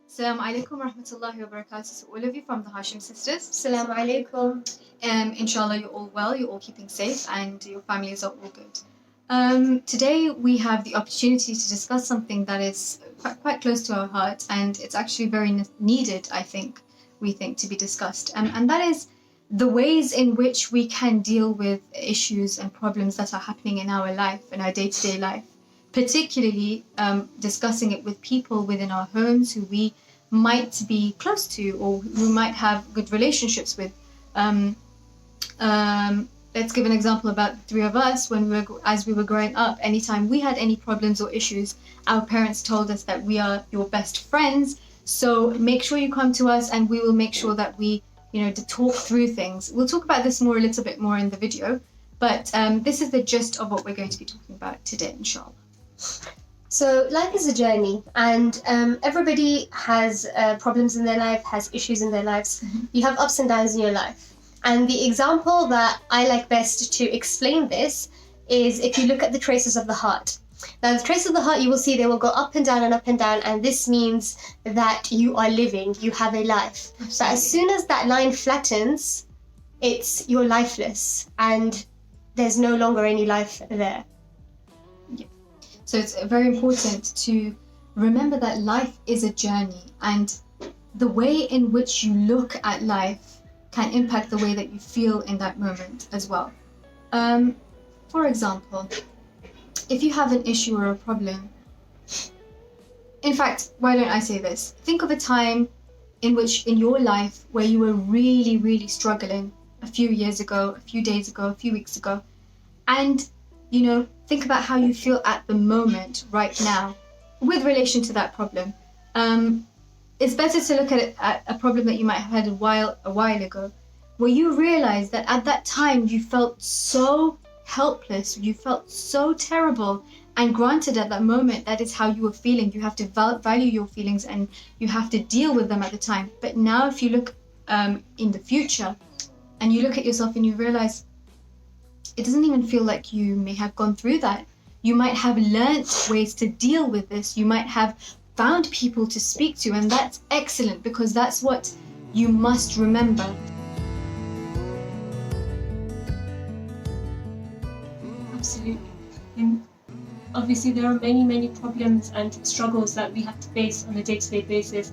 Assalamu alaikum wa rahmatullahi wa barakatuh to all of you from the Hashim Sisters. Assalamu alaikum. Inshallah, you're all well, you're all keeping safe, and your families are all good. Today, we have the opportunity to discuss something that is quite close to our heart, and it's actually very needed, we think, to be discussed. And that is the ways in which we can deal with issues and problems that are happening in our life, in our day-to-day life. Particularly discussing it with people within our homes who we might be close to or who might have good relationships with. Let's give an example about the three of us. As we were growing up, anytime we had any problems or issues, our parents told us that we are your best friends. So make sure you come to us, and we will make sure that we, to talk through things. We'll talk about this a little bit more in the video, but this is the gist of what we're going to be talking about today, inshallah. So life is a journey, and everybody has problems in their life, has issues in their lives. Mm-hmm. You have ups and downs in your life. And the example that I like best to explain this is if you look at the traces of the heart. Now, the traces of the heart, you will see they will go up and down and up and down, and this means that you are living, you have a life. Absolutely. So as soon as that line flattens, you're lifeless, and there's no longer any life there. So it's very important to remember that life is a journey, and the way in which you look at life can impact the way that you feel in that moment as well. For example, if you have an issue or a problem, in fact, why don't I say this? Think of a time in your life where you were really, really struggling a few years ago, a few days ago, a few weeks ago, and think about how you feel at the moment, right now, with relation to that problem. It's better to look at a problem that you might have had a while ago, where you realize that at that time you felt so helpless, you felt so terrible, and granted at that moment that is how you were feeling. You have to value your feelings and you have to deal with them at the time. But now if you look in the future and you look at yourself and you realize it doesn't even feel like you may have gone through that. You might have learnt ways to deal with this. You might have found people to speak to, and that's excellent, because that's what you must remember. Absolutely. And obviously there are many problems and struggles that we have to face on a day-to-day basis.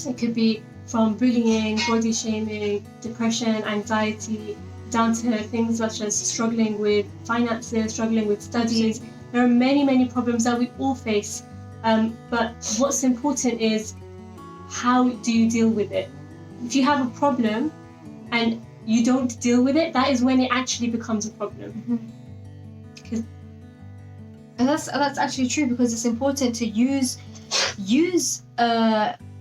It could be from bullying, body shaming, depression, anxiety, down to things such as struggling with finances, struggling with studies. There are many problems that we all face. But what's important is, how do you deal with it? If you have a problem and you don't deal with it, that is when it actually becomes a problem. Mm-hmm. And that's actually true, because it's important to use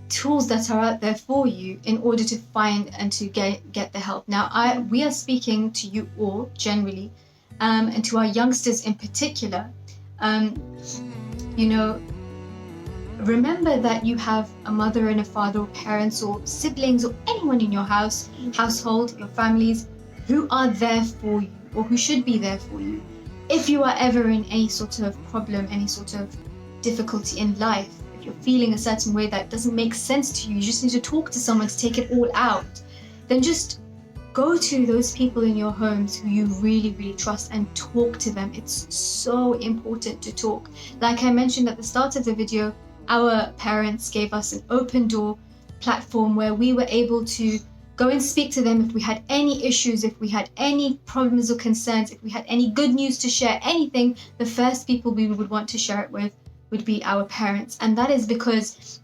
tools that are out there for you in order to find and to get the help. Now, we are speaking to you all generally, and to our youngsters in particular. Remember that you have a mother and a father, or parents, or siblings, or anyone in your household, your families, who are there for you, or who should be there for you. If you are ever in any sort of problem, any sort of difficulty in life, if you're feeling a certain way that doesn't make sense to you, you just need to talk to someone to take it all out, then just go to those people in your homes who you really, really trust and talk to them. It's so important to talk. Like I mentioned at the start of the video, our parents gave us an open door platform where we were able to go and speak to them if we had any issues, if we had any problems or concerns, if we had any good news to share, anything. The first people we would want to share it with would be our parents. And that is because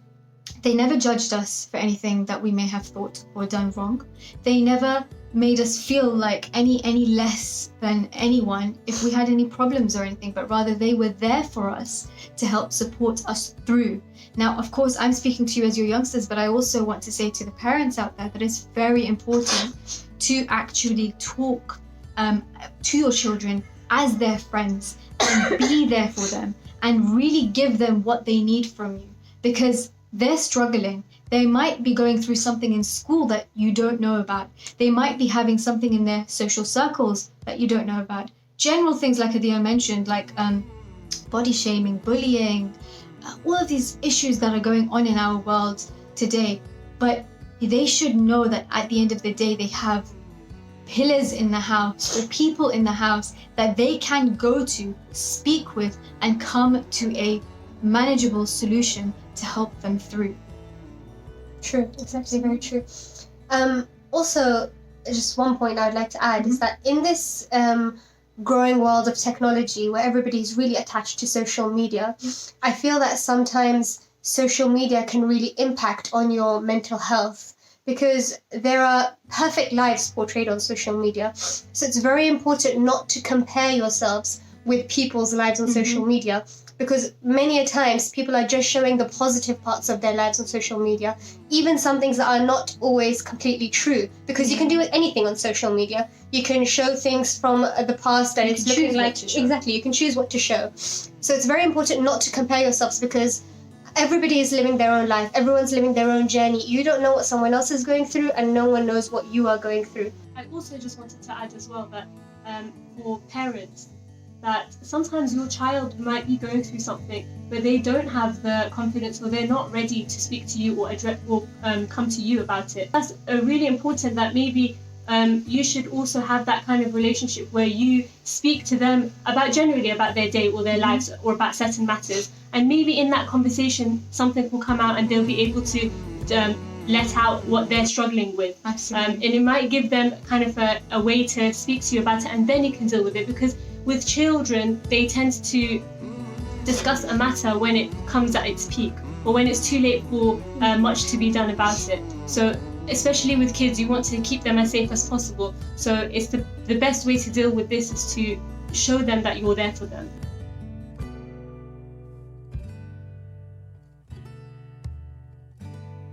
they never judged us for anything that we may have thought or done wrong. They never made us feel like any less than anyone if we had any problems or anything, but rather they were there for us to help support us through. Now, of course, I'm speaking to you as your youngsters, but I also want to say to the parents out there that it's very important to actually talk to your children as their friends and be there for them and really give them what they need from you, because they're struggling. They might be going through something in school that you don't know about. They might be having something in their social circles that you don't know about. General things like Adia mentioned, like body shaming, bullying, all of these issues that are going on in our world today. But they should know that at the end of the day, they have pillars in the house or people in the house that they can go to, speak with, and come to a manageable solution to help them through. True, exactly, very true. Also, just one point I'd like to add is that in this growing world of technology where everybody's really attached to social media, I feel that sometimes social media can really impact on your mental health, because there are perfect lives portrayed on social media. So it's very important not to compare yourselves with people's lives on social media, because many a times people are just showing the positive parts of their lives on social media, even some things that are not always completely true, because you can do anything on social media. You can show things from the past and it's looking like, exactly, you can choose what to show. So it's very important not to compare yourselves, because everybody is living their own life. Everyone's living their own journey. You don't know what someone else is going through, and no one knows what you are going through. I also just wanted to add as well that for parents, that sometimes your child might be going through something, but they don't have the confidence, or they're not ready to speak to you or address or come to you about it. That's really important, that maybe you should also have that kind of relationship where you speak to them about generally about their day or their lives or about certain matters, and maybe in that conversation something will come out and they'll be able to let out what they're struggling with. And it might give them kind of a way to speak to you about it, and then you can deal with it, because with children they tend to discuss a matter when it comes at its peak, or when it's too late for much to be done about it. So especially with kids, you want to keep them as safe as possible. So it's the best way to deal with this is to show them that you're there for them.